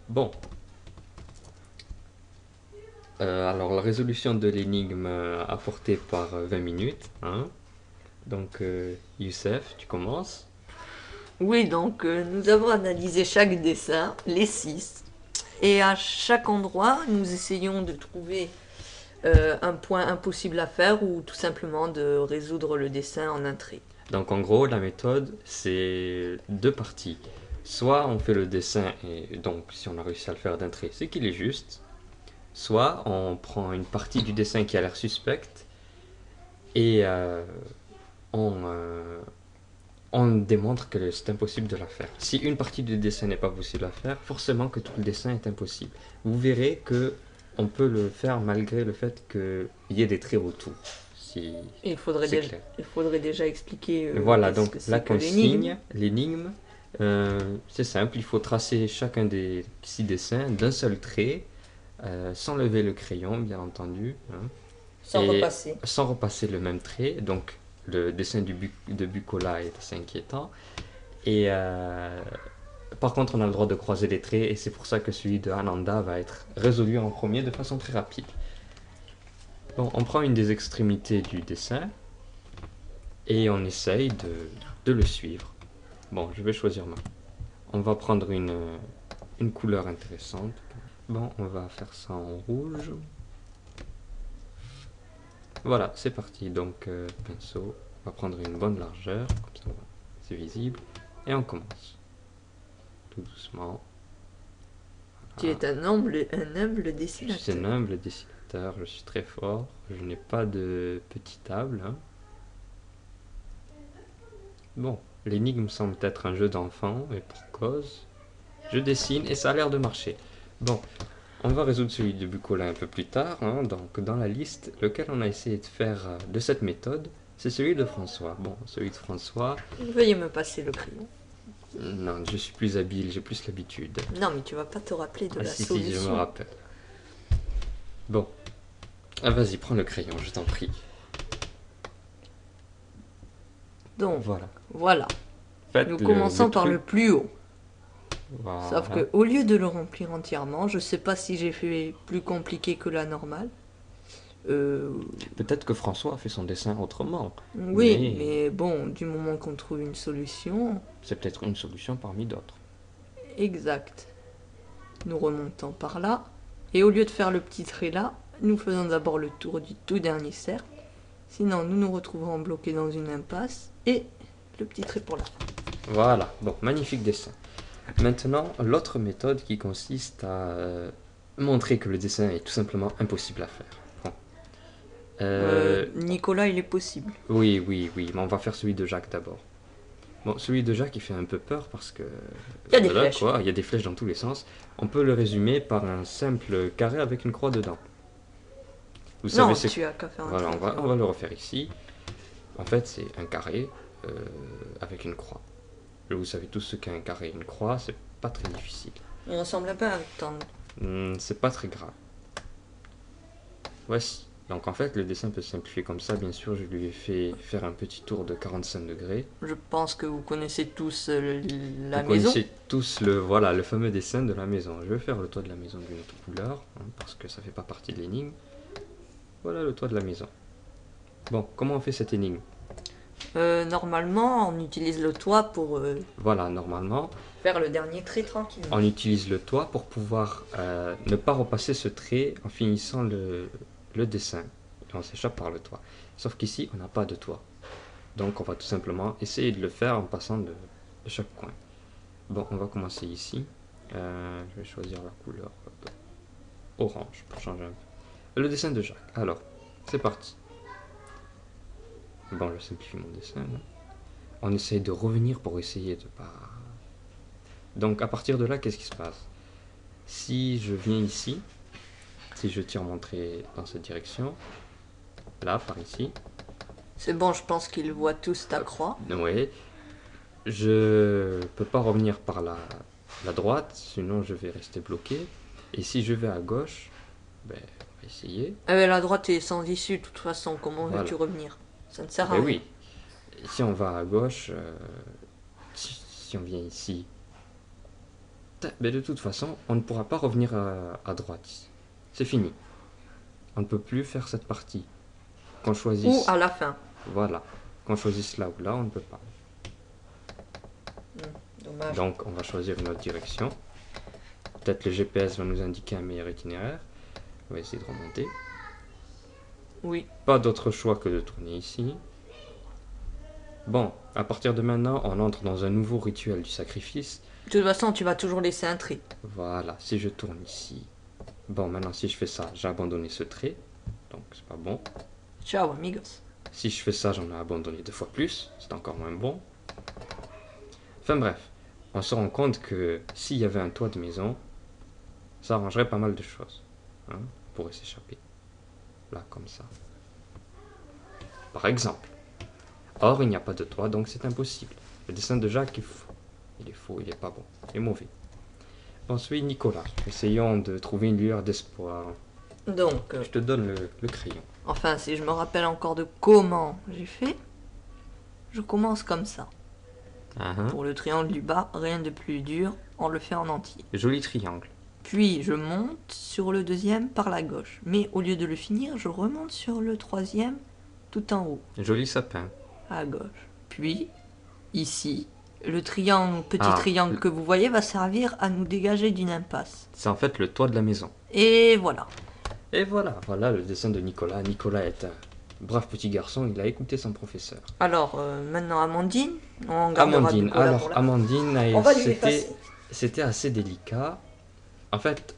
Bon, alors la résolution de l'énigme apportée par 20 minutes, hein. Donc, Youssef, tu commences. Oui, donc nous avons analysé chaque dessin, les six, et à chaque endroit, nous essayons de trouver un point impossible à faire ou tout simplement de résoudre le dessin en un trait. Donc, en gros, la méthode, c'est deux parties. Soit on fait le dessin, et donc si on a réussi à le faire d'un trait, c'est qu'il est juste. Soit on prend une partie du dessin qui a l'air suspecte et on, on démontre que c'est impossible de la faire. Si une partie du dessin n'est pas possible à faire, forcément que tout le dessin est impossible. Vous verrez que on peut le faire malgré le fait qu'il y ait des traits autour. Si Et c'est clair. il faudrait déjà expliquer Voilà, qu'est-ce donc que la c'est que l'énigme. consigne, l'énigme, c'est simple, il faut tracer chacun des six dessins d'un seul trait, sans lever le crayon, bien entendu, hein, Sans et repasser. sans repasser le même trait. Donc le dessin de Bucola est assez inquiétant. Et par contre, on a le droit de croiser les traits, et c'est pour ça que celui de Ananda va être résolu en premier de façon très rapide. Bon, on prend une des extrémités du dessin et on essaye de le suivre. Bon, je vais choisir ma. On va prendre une couleur intéressante. Bon, on va faire ça en rouge. Voilà, c'est parti. Donc, pinceau, on va prendre une bonne largeur, comme ça c'est visible. Et on commence. Tout doucement. Tu Voilà. es un humble Je suis un dessinateur. humble dessinateur, je suis très fort. Je n'ai pas de petite table, hein. Bon, l'énigme semble être un jeu d'enfant, et pour cause. Je dessine et ça a l'air de marcher. Bon, on va résoudre celui de Bucola un peu plus tard, hein. Donc, dans la liste, lequel on a essayé de faire de cette méthode, c'est celui de François. Bon, celui de François, Veuillez me passer le crayon. non, je suis plus habile, j'ai plus l'habitude. Non, mais tu vas pas te rappeler de Ah la si, je me solution. rappelle. Bon, ah, vas-y, prends le crayon, je t'en prie. Donc, Voilà. voilà. Nous Faites le commençons par truc. le plus haut. Sauf Voilà. que au lieu de le remplir entièrement, je sais pas si j'ai fait plus compliqué que la normale. Euh, Peut-être que François a fait son dessin autrement, oui, mais mais bon, du moment qu'on trouve une solution, c'est peut-être une solution parmi d'autres. exact. Nous remontons par là. Et au lieu de faire le petit trait là, nous faisons d'abord le tour du tout dernier cercle. Sinon, nous nous retrouverons bloqués dans une impasse. Et le petit trait pour la fin. Voilà, bon, magnifique dessin. Maintenant, l'autre méthode qui consiste à montrer que le dessin est tout simplement impossible à faire. Bon. Nicolas, il est possible. Oui, oui, oui, mais on va faire celui de Jacques d'abord. Bon, celui de Jacques, il fait un peu peur parce que. Il y a des Voilà flèches. quoi, il y a des flèches dans tous les sens. On peut le résumer par un simple carré avec une croix dedans. Vous savez, Non, c'est. tu as qu'à faire un Voilà, trait. on va le refaire ici. En fait, c'est un carré euh, avec une croix. Vous savez tous ce qu'est un carré et une croix, c'est pas très difficile. Il ressemble un peu à un rectangle. C'est pas très grave. Voici. Donc en fait, le dessin peut se simplifier comme ça. Bien sûr, je lui ai fait faire un petit tour de 45 degrés. Je pense que vous connaissez tous Vous la maison. connaissez tous voilà, le fameux dessin de la maison. Je vais faire le toit de la maison d'une autre couleur, hein, parce que ça fait pas partie de l'énigme. Voilà le toit de la maison. Bon, comment on fait cette énigme? Normalement, on utilise le toit pour Voilà, normalement, faire le dernier trait tranquillement. on utilise le toit pour pouvoir ne pas repasser ce trait en finissant le dessin. Et on s'échappe par le toit. Sauf qu'ici, on n'a pas de toit. Donc on va tout simplement essayer de le faire en passant de chaque coin. Bon, on va commencer ici. Je vais choisir la couleur orange pour changer un peu. Le dessin de Jacques. Alors, c'est parti. Bon, je simplifie mon dessin. Là. On essaye de revenir pour essayer de pas... Donc à partir de là, qu'est-ce qui se passe? Si je viens ici, si je tire mon trait dans cette direction, là, par ici, C'est bon, je pense qu'ils voient tous ta croix. oui, je peux pas revenir par la droite, sinon je vais rester bloqué. Et si je vais à gauche, ben, on va essayer. La droite est sans issue, de toute façon. Comment Voilà. veux-tu revenir? Ça ne sert à Ben rien. oui, si on va à gauche, si on vient ici, Mais de toute façon, on ne pourra pas revenir à droite. C'est fini. On ne peut plus faire cette partie. Qu'on Ou choisisse... à la fin. Voilà. Qu'on choisisse là ou là, on ne peut pas. Dommage. Donc, on va choisir une autre direction. Peut-être le GPS va nous indiquer un meilleur itinéraire. On va essayer de remonter. Oui. Pas d'autre choix que de tourner ici. Bon, à partir de maintenant, on entre dans un nouveau rituel du sacrifice. De toute façon, tu vas toujours laisser un trait. Voilà, si je tourne ici. Bon, maintenant, si je fais ça, j'ai abandonné ce trait. Donc, c'est pas bon. Ciao, amigos. Si je fais ça, j'en ai abandonné 2 fois plus. C'est encore moins bon. Enfin bref, on se rend compte que s'il y avait un toit de maison, ça arrangerait pas mal de choses. Hein, on pourrait s'échapper. Là, comme ça. Par exemple. Or, il n'y a pas de toit, donc c'est impossible. Le dessin de Jacques est faux. Il est faux, il est pas bon. Il est mauvais. Ensuite, Nicolas. Essayons de trouver une lueur d'espoir. Donc, Je te donne le crayon. enfin, si je me rappelle encore de comment j'ai fait, je commence comme ça. Pour le triangle du bas, rien de plus dur, on le fait en entier. Joli triangle. Puis je monte sur le deuxième par la gauche. Mais au lieu de le finir, je remonte sur le troisième tout en haut, Joli sapin. à gauche. Puis, ici, le triangle, petit Ah. triangle que vous voyez va servir à nous dégager d'une impasse. C'est en fait le toit de la maison. Et voilà. Et voilà le dessin de Nicolas. Nicolas est un brave petit garçon, il a écouté son professeur. Alors, maintenant Amandine, on gardera Amandine, Nicolas alors pour la- Amandine, On va lui effacer. c'était assez délicat. En fait,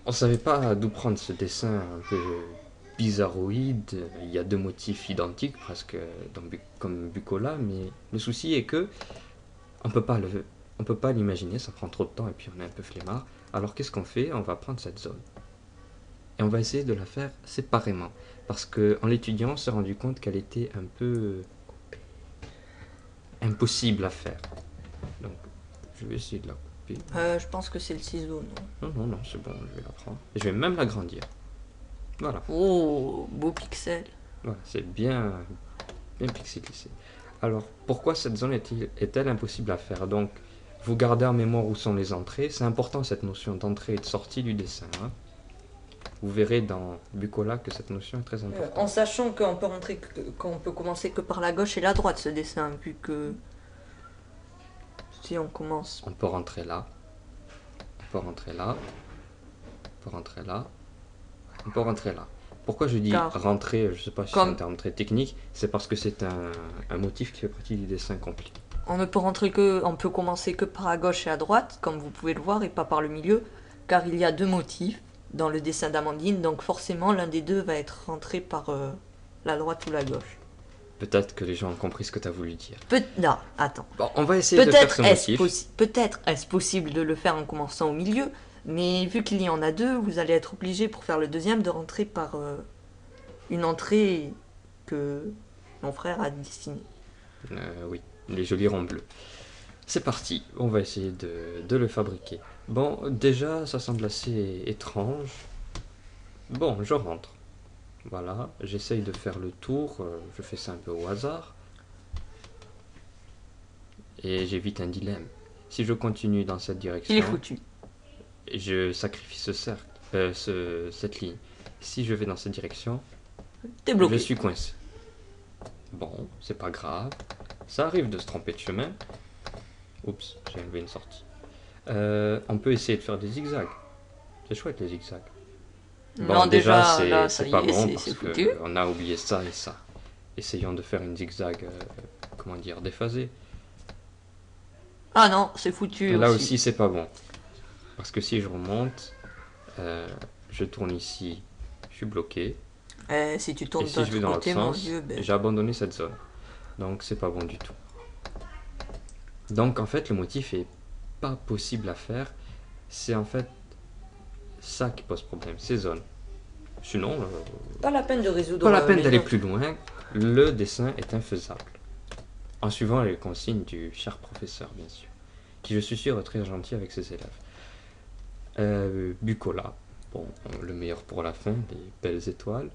on savait pas d'où prendre ce dessin un peu bizarroïde. Il y a 2 motifs identiques, presque comme Bucola, mais le souci est que on peut pas l'imaginer, ça prend trop de temps et puis on est un peu flemmard. Alors qu'est-ce qu'on fait? On va prendre cette zone. Et on va essayer de la faire séparément. Parce qu'en l'étudiant, on s'est rendu compte qu'elle était un peu impossible à faire. Donc, je vais essayer de la couper. Je pense que c'est le ciseau, non? Non, c'est bon, je vais la prendre. Et je vais même l'agrandir. Voilà, Oh, beau pixel. voilà, c'est bien pixelisé. Alors, pourquoi cette zone est-elle impossible à faire? Donc, vous gardez en mémoire où sont les entrées. C'est important cette notion d'entrée et de sortie du dessin. Hein. Vous verrez dans Bucola que cette notion est très importante. En sachant qu'on peut commencer que par la gauche et la droite ce dessin, vu que si on commence. On peut rentrer là. On peut rentrer là. On peut rentrer là. On peut rentrer là. Pourquoi je dis Car- rentrer, je sais pas si c'est comme- un terme très technique, c'est parce que c'est un motif qui fait partie du dessin complet. On ne peut on peut commencer que par la gauche et à droite, comme vous pouvez le voir, et pas par le milieu, car il y a 2 motifs dans le dessin d'Amandine, donc forcément l'un des deux va être rentré par la droite ou la gauche. Peut-être que les gens ont compris ce que tu as voulu dire. Non, attends. Bon, on va essayer de faire ce motif. Peut-être est-ce possible de le faire en commençant au milieu, mais vu qu'il y en a 2, vous allez être obligé pour faire le deuxième de rentrer par une entrée que mon frère a dessinée. Oui, les jolis ronds bleus. C'est parti, on va essayer de le fabriquer. Bon, déjà, ça semble assez étrange. Bon, je rentre. Voilà, j'essaye de faire le tour, je fais ça un peu au hasard. Et j'évite un dilemme. Si je continue dans cette direction, Il est foutu. je sacrifie ce cercle, cette ligne. Si je vais dans cette direction, T'es je bloqué. suis coincé. Bon, c'est pas grave. Ça arrive de se tromper de chemin. Oups, j'ai enlevé une sortie. On peut essayer de faire des zigzags. C'est chouette les zigzags. Non, déjà, là, ça c'est y pas est, bon c'est parce foutu. qu'on a oublié ça et ça. Essayons de faire une zigzag, comment dire, déphasée. Ah non, c'est foutu Là aussi, c'est pas bon. Parce que si je remonte, je tourne ici, je suis bloqué. Si tu tournes Et de si je vais l'autre dans côté, l'autre mon sens, Dieu, ben, j'ai abandonné cette zone. Donc c'est pas bon du tout. Donc en fait, le motif est pas possible à faire. C'est en fait ça qui pose problème, ces zones. Sinon, pas la peine de résoudre. pas la peine les d'aller autres. plus loin. Le dessin est infaisable. En suivant les consignes du cher professeur, bien sûr, qui je suis sûr est très gentil avec ses élèves. Bucola, bon, le meilleur pour la fin, les belles étoiles.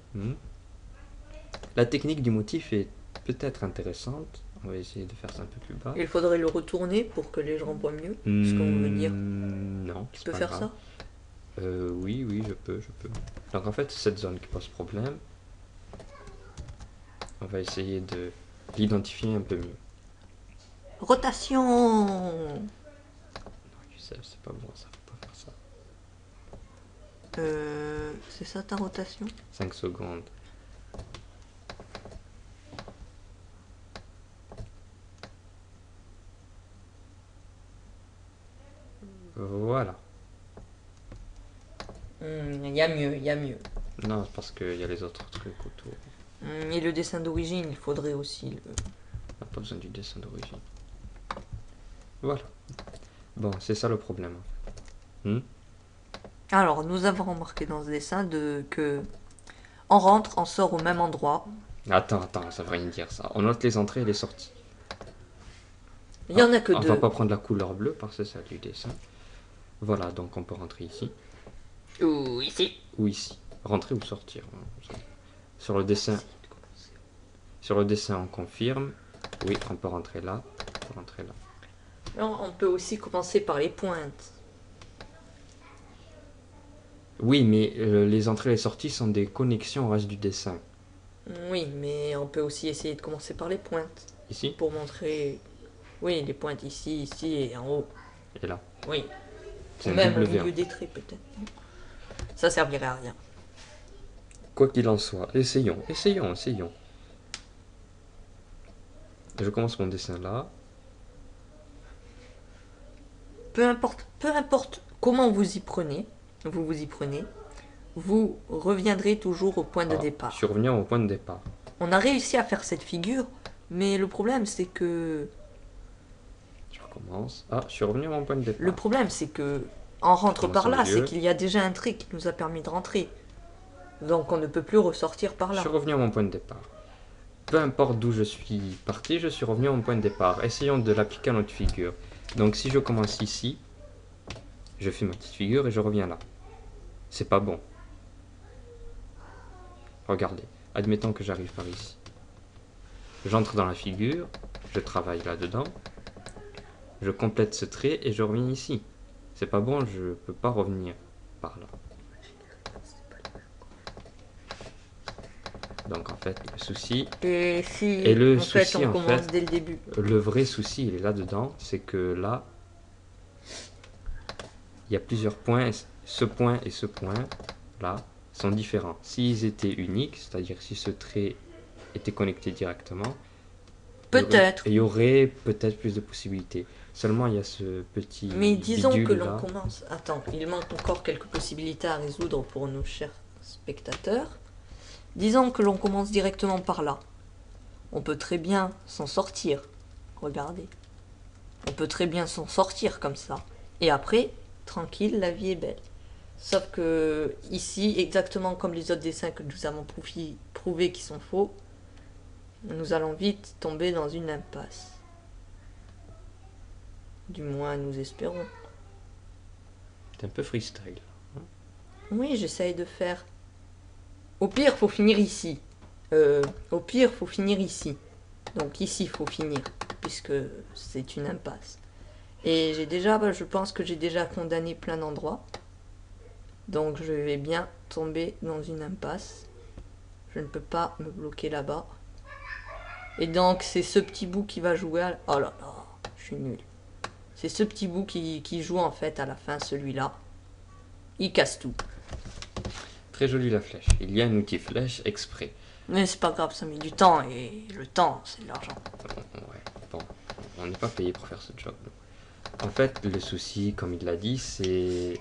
La technique du motif est peut-être intéressante. On va essayer de faire ça un peu plus bas. Il faudrait le retourner pour que les gens voient mieux ce qu'on veut dire. Non, Tu c'est peux pas faire grave. ça? Oui, oui, je peux. Donc en fait, cette zone qui pose problème, on va essayer de l'identifier un peu mieux. Rotation! Non, Youssef, c'est pas bon, ça faut pas faire ça. C'est ça ta rotation? 5 secondes. Voilà. Il y a mieux, il y a mieux. Non, c'est parce qu'il y a les autres trucs autour. Et le dessin d'origine, il faudrait aussi le... On n'a pas besoin du dessin d'origine. Voilà. Bon, c'est ça le problème. Alors, nous avons remarqué dans ce dessin que on rentre, on sort au même endroit. Attends, ça veut rien dire ça. On note les entrées et les sorties. Il y en a que On deux. va pas prendre la couleur bleue parce que c'est ça du dessin. Voilà, donc on peut rentrer ici. Ou ici. Ou ici. Rentrer ou sortir. Sur le dessin, on confirme. Oui, on peut rentrer là. On peut rentrer là. Non, on peut aussi commencer par les pointes. Oui, mais les entrées et les sorties sont des connexions au reste du dessin. Oui, mais on peut aussi essayer de commencer par les pointes. Ici Pour montrer... Oui, les pointes ici, ici et en haut. et là. Oui. C'est Ou un même au W. milieu des traits, peut-être. Ça servirait à rien. Quoi qu'il en soit, essayons. Je commence mon dessin là. Peu importe comment vous y prenez, vous reviendrez toujours au point de Je départ. suis revenu au point de départ. On a réussi à faire cette figure, mais le problème c'est que... Je recommence. Je suis revenu à mon point de départ. Le problème c'est que... On rentre Commence par au là, milieu. c'est qu'il y a déjà un trait qui nous a permis de rentrer. Donc on ne peut plus ressortir par Je là. suis revenu à mon point de départ. Peu importe d'où je suis parti, je suis revenu à mon point de départ. Essayons de l'appliquer à notre figure. Donc si je commence ici, je fais ma petite figure et je reviens là. C'est pas bon. Regardez, admettons que j'arrive par ici. J'entre dans la figure, je travaille là-dedans, je complète ce trait et je reviens ici. C'est pas bon, je peux pas revenir par là. Donc en fait, le souci, Et si Et le en fait souci, on en commence fait, dès le début. le vrai souci, il est là-dedans, c'est que là, il y a plusieurs points. Ce point et ce point, là, sont différents. S'ils étaient uniques, c'est-à-dire si ce trait était connecté directement, Peut-être. il y aurait peut-être plus de possibilités. Seulement, il y a ce petit Mais disons que bidule l'on là. commence... Attends, il manque encore quelques possibilités à résoudre pour nos chers spectateurs. Disons que l'on commence directement par là. On peut très bien s'en sortir. Regardez. On peut très bien s'en sortir comme ça. Et après, tranquille, la vie est belle. Sauf que ici, exactement comme les autres dessins que nous avons prouvé qui sont faux, nous allons vite tomber dans une impasse. Du moins, nous espérons. C'est un peu freestyle. Oui, j'essaye de faire. Au pire, faut finir ici. Au pire, faut finir ici. Donc ici, faut finir, puisque c'est une impasse. Et je pense que j'ai déjà condamné plein d'endroits. Donc je vais bien tomber dans une impasse. Je ne peux pas me bloquer là-bas. Et donc c'est ce petit bout qui va jouer à... Oh là là, je suis nul. C'est ce petit bout qui joue en fait à la fin, celui-là. Il casse tout. Très jolie la flèche. Il y a un outil flèche exprès. Mais c'est pas grave, ça met du temps. Et le temps, c'est de l'argent. Ouais, bon, on n'est pas payé pour faire ce job. En fait, le souci, comme il l'a dit, c'est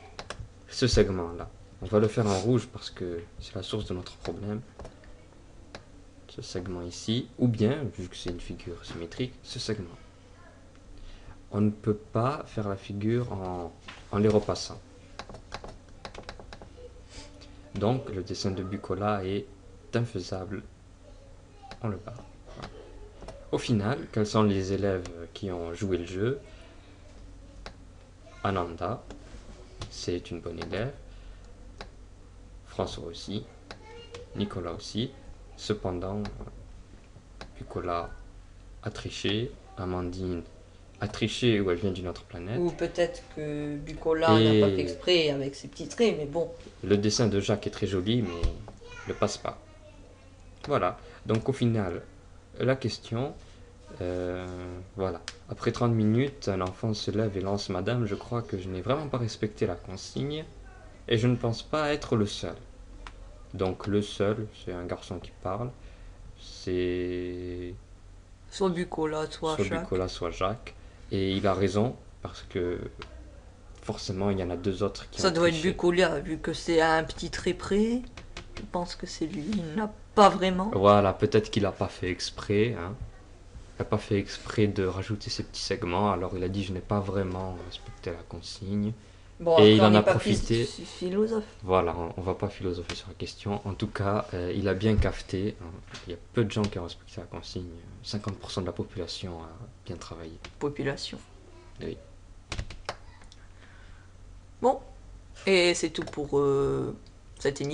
ce segment-là. On va le faire en rouge parce que c'est la source de notre problème. Ce segment ici, ou bien, vu que c'est une figure symétrique, ce segment. On ne peut pas faire la figure en les repassant. Donc, le dessin de Bucola est infaisable. On le barre. Voilà. Au final, quels sont les élèves qui ont joué le jeu? Ananda, c'est une bonne élève. François aussi. Nicolas aussi. Cependant, Bucola a triché, Amandine a triché ou elle vient d'une autre planète. Ou peut-être que Bucola n'a pas fait Et exprès avec ses petits traits, mais bon. le dessin de Jacques est très joli, mais ne passe pas. Voilà. Donc au final, la question, voilà. Après 30 minutes, un enfant se lève et lance Madame, je crois que je n'ai vraiment pas respecté la consigne et je ne pense pas être le seul. Donc le seul, c'est un garçon qui parle, c'est Soit Bucola, soit soit Jacques. Bucola, soit Jacques. Et il a raison, parce que forcément, il y en a deux autres qui Ça ont doit être triché. Bucola, vu que c'est à un petit trait près. Je pense que c'est lui. Il n'a pas vraiment. Voilà, peut-être qu'il n'a pas fait exprès, hein. Il n'a pas fait exprès de rajouter ces petits segments, alors il a dit je n'ai pas vraiment respecté la consigne. Bon, Et après, il on en n'est a pas profité. philosophe. Voilà, on va pas philosopher sur la question. En tout cas, il a bien cafeté, hein. Il y a peu de gens qui ont respecté la consigne. 50% de la population a bien travaillé. Population. Oui. Bon, et c'est tout pour cette émission.